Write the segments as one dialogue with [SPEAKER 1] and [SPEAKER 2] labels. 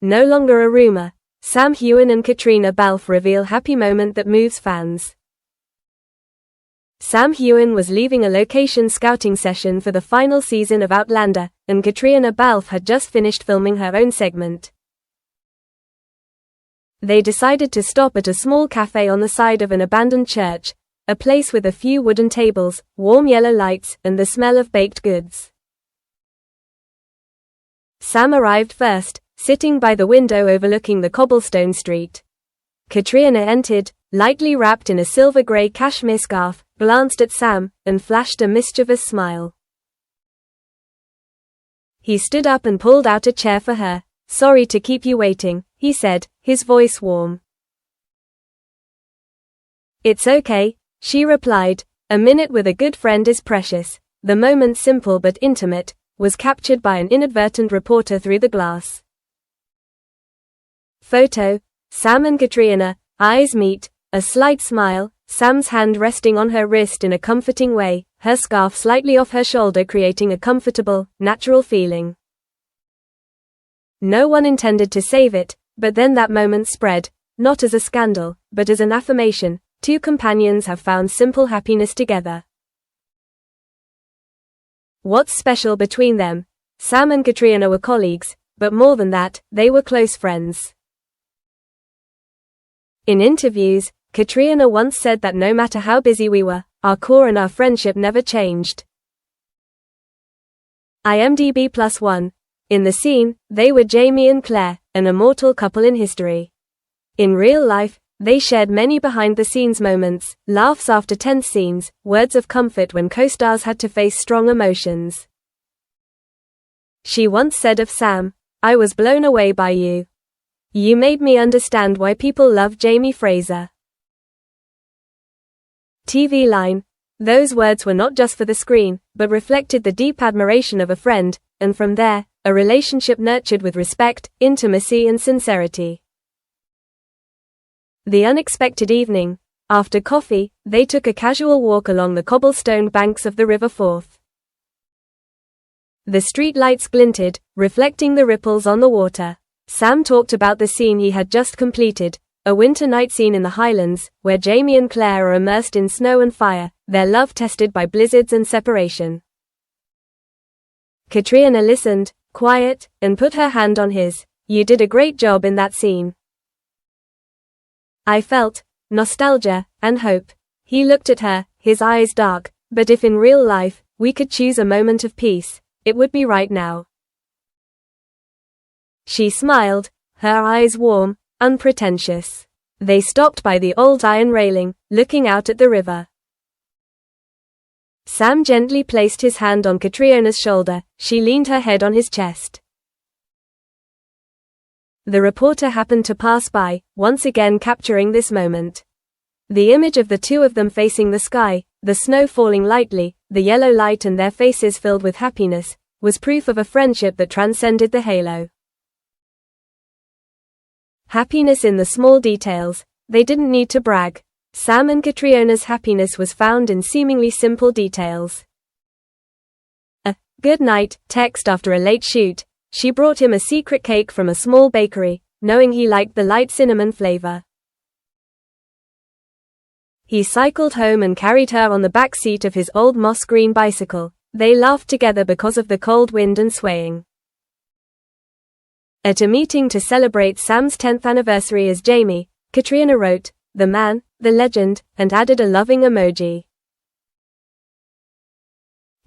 [SPEAKER 1] No longer a rumor. Sam Heughan and Caitriona Balfe reveal happy moment that moves fans. Sam Heughan was leaving a location scouting session for the final season of Outlander, and Caitriona Balfe had just finished filming her own segment. They decided to stop at a small cafe on the side of an abandoned church, a place with a few wooden tables, warm yellow lights, and the smell of baked goods. Sam arrived first, sitting by the window overlooking the cobblestone street. Caitriona entered, lightly wrapped in a silver-grey cashmere scarf, glanced at Sam, and flashed a mischievous smile. He stood up and pulled out a chair for her. "Sorry to keep you waiting," he said, his voice warm. "It's okay," she replied. A minute with a good friend is precious. The moment, simple but intimate, was captured by an inadvertent reporter through the glass. Photo: Sam and Caitriona, eyes meet, a slight smile, Sam's hand resting on her wrist in a comforting way, her scarf slightly off her shoulder creating a comfortable, natural feeling. No one intended to save it, but then that moment spread, not as a scandal, but as an affirmation. Two companions have found simple happiness together. What's special between them? Sam and Caitriona were colleagues, but more than that, they were close friends. In interviews, Caitriona once said that no matter how busy we were, our core and our friendship never changed. IMDb +1. In the scene, they were Jamie and Claire, an immortal couple in history. In real life, they shared many behind-the-scenes moments, laughs after tense scenes, words of comfort when co-stars had to face strong emotions. She once said of Sam, "I was blown away by you. You made me understand why people love Jamie Fraser." TV line. Those words were not just for the screen, but reflected the deep admiration of a friend, and from there, a relationship nurtured with respect, intimacy and sincerity. The unexpected evening. After coffee, they took a casual walk along the cobblestone banks of the River Forth. The street lights glinted, reflecting the ripples on the water. Sam talked about the scene he had just completed, a winter night scene in the Highlands, where Jamie and Claire are immersed in snow and fire, their love tested by blizzards and separation. Caitriona listened, quiet, and put her hand on his. "You did a great job in that scene." I felt nostalgia and hope. He looked at her, his eyes dark. "But if in real life, we could choose a moment of peace, it would be right now." She smiled, her eyes warm, unpretentious. They stopped by the old iron railing, looking out at the river. Sam gently placed his hand on Caitriona's shoulder. She leaned her head on his chest. The reporter happened to pass by, once again capturing this moment. The image of the two of them facing the sky, the snow falling lightly, the yellow light and their faces filled with happiness, was proof of a friendship that transcended the halo. Happiness in the small details. They didn't need to brag. Sam and Caitriona's happiness was found in seemingly simple details. A "good night" text after a late shoot. She brought him a secret cake from a small bakery, knowing he liked the light cinnamon flavor. He cycled home and carried her on the back seat of his old moss green bicycle. They laughed together because of the cold wind and swaying. At a meeting to celebrate Sam's 10th anniversary as Jamie, Caitriona wrote, "The man, the legend," and added a loving emoji.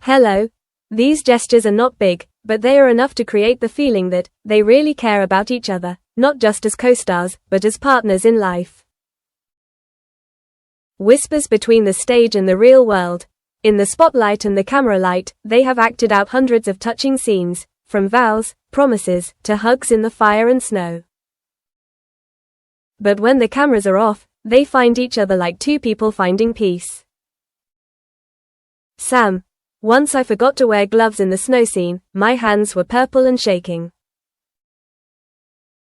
[SPEAKER 1] Hello. These gestures are not big, but they are enough to create the feeling that they really care about each other, not just as co-stars, but as partners in life. Whispers between the stage and the real world. In the spotlight and the camera light, they have acted out hundreds of touching scenes, from vows, promises, to hugs in the fire and snow. But when the cameras are off, they find each other like two people finding peace. Sam. Once I forgot to wear gloves in the snow scene, my hands were purple and shaking.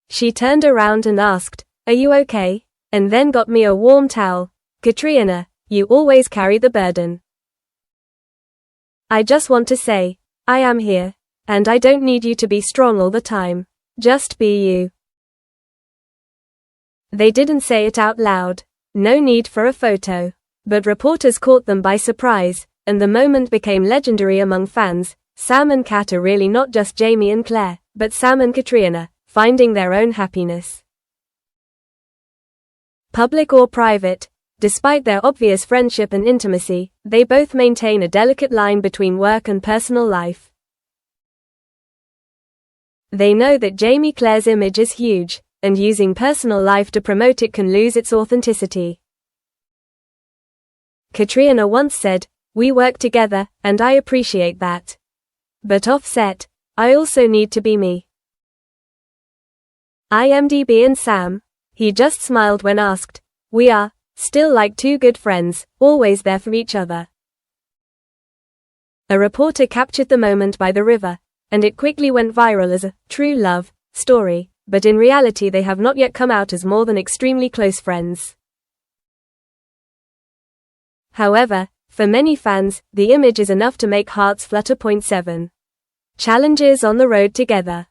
[SPEAKER 1] She turned around and asked, "Are you okay?" And then got me a warm towel. Caitriona, you always carry the burden. I just want to say, I am here. And I don't need you to be strong all the time. Just be you. They didn't say it out loud. No need for a photo. But reporters caught them by surprise, and the moment became legendary among fans. Sam and Cat are really not just Jamie and Claire, but Sam and Caitriona, finding their own happiness. Public or private, despite their obvious friendship and intimacy, they both maintain a delicate line between work and personal life. They know that Jamie Claire's image is huge, and using personal life to promote it can lose its authenticity. Caitriona once said, "We work together, and I appreciate that. But offset, I also need to be me." IMDb and Sam. He just smiled when asked. "We are still like two good friends, always there for each other." A reporter captured the moment by the river, and it quickly went viral as a true love story, but in reality they have not yet come out as more than extremely close friends. However, for many fans, the image is enough to make hearts flutter. 7. Challenges on the road together.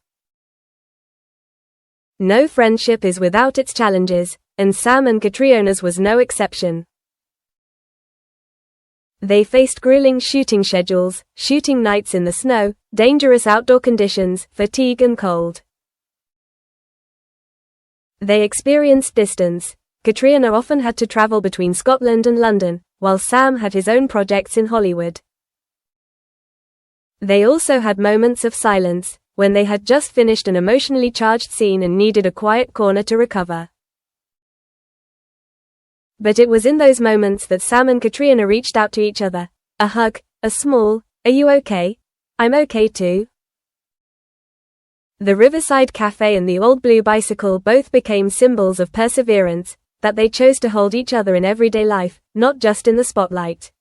[SPEAKER 1] No friendship is without its challenges, and Sam and Caitriona's was no exception. They faced grueling shooting schedules, shooting nights in the snow, dangerous outdoor conditions, fatigue and cold. They experienced distance. Caitriona often had to travel between Scotland and London, while Sam had his own projects in Hollywood. They also had moments of silence, when they had just finished an emotionally charged scene and needed a quiet corner to recover. But it was in those moments that Sam and Caitriona reached out to each other. A hug, a small, "Are you okay? I'm okay too." The Riverside Cafe and the old blue bicycle both became symbols of perseverance, that they chose to hold each other in everyday life, not just in the spotlight.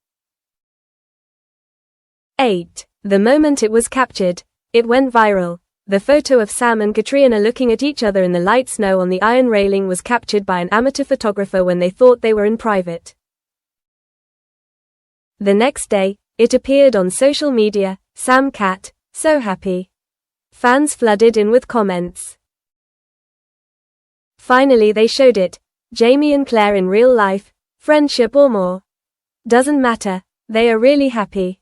[SPEAKER 1] 8. The moment it was captured, it went viral. The photo of Sam and Caitriona looking at each other in the light snow on the iron railing was captured by an amateur photographer when they thought they were in private. The next day, it appeared on social media. "Sam Cat, so happy." Fans flooded in with comments. Finally they showed it. Jamie and Claire in real life, friendship or more. Doesn't matter, they are really happy.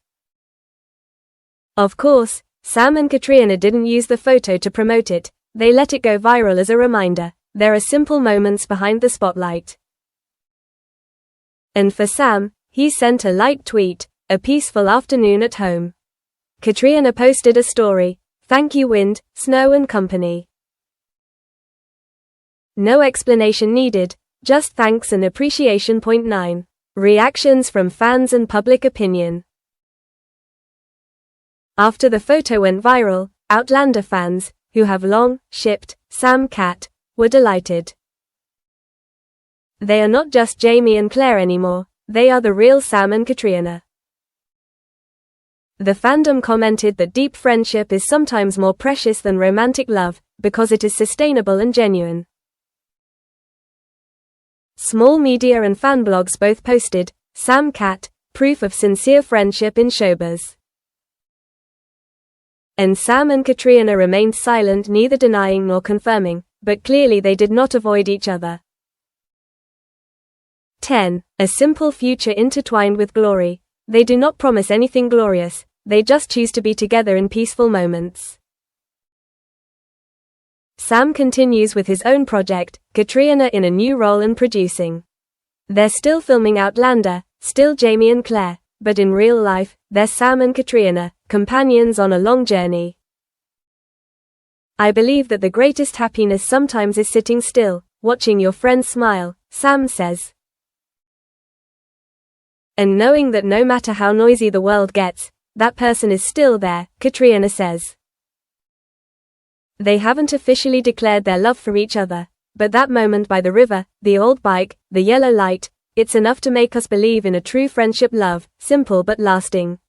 [SPEAKER 1] Of course, Sam and Caitriona didn't use the photo to promote it, they let it go viral as a reminder. There are simple moments behind the spotlight. And for Sam, he sent a light tweet, "A peaceful afternoon at home." Caitriona posted a story, "Thank you wind, snow and company." No explanation needed, just thanks and appreciation. 9. Reactions from fans and public opinion. After the photo went viral, Outlander fans, who have long shipped Sam Cat, were delighted. They are not just Jamie and Claire anymore, they are the real Sam and Caitriona. The fandom commented that deep friendship is sometimes more precious than romantic love, because it is sustainable and genuine. Small media and fan blogs both posted, "Sam Cat, proof of sincere friendship in showbiz." And Sam and Caitriona remained silent, neither denying nor confirming, but clearly they did not avoid each other. 10. A simple future intertwined with glory. They do not promise anything glorious, they just choose to be together in peaceful moments. Sam continues with his own project, Caitriona in a new role and producing. They're still filming Outlander, still Jamie and Claire, but in real life, they're Sam and Caitriona, companions on a long journey. "I believe that the greatest happiness sometimes is sitting still, watching your friends smile," Sam says. "And knowing that no matter how noisy the world gets, that person is still there," Caitriona says. They haven't officially declared their love for each other, but that moment by the river, the old bike, the yellow light, it's enough to make us believe in a true friendship love, simple but lasting.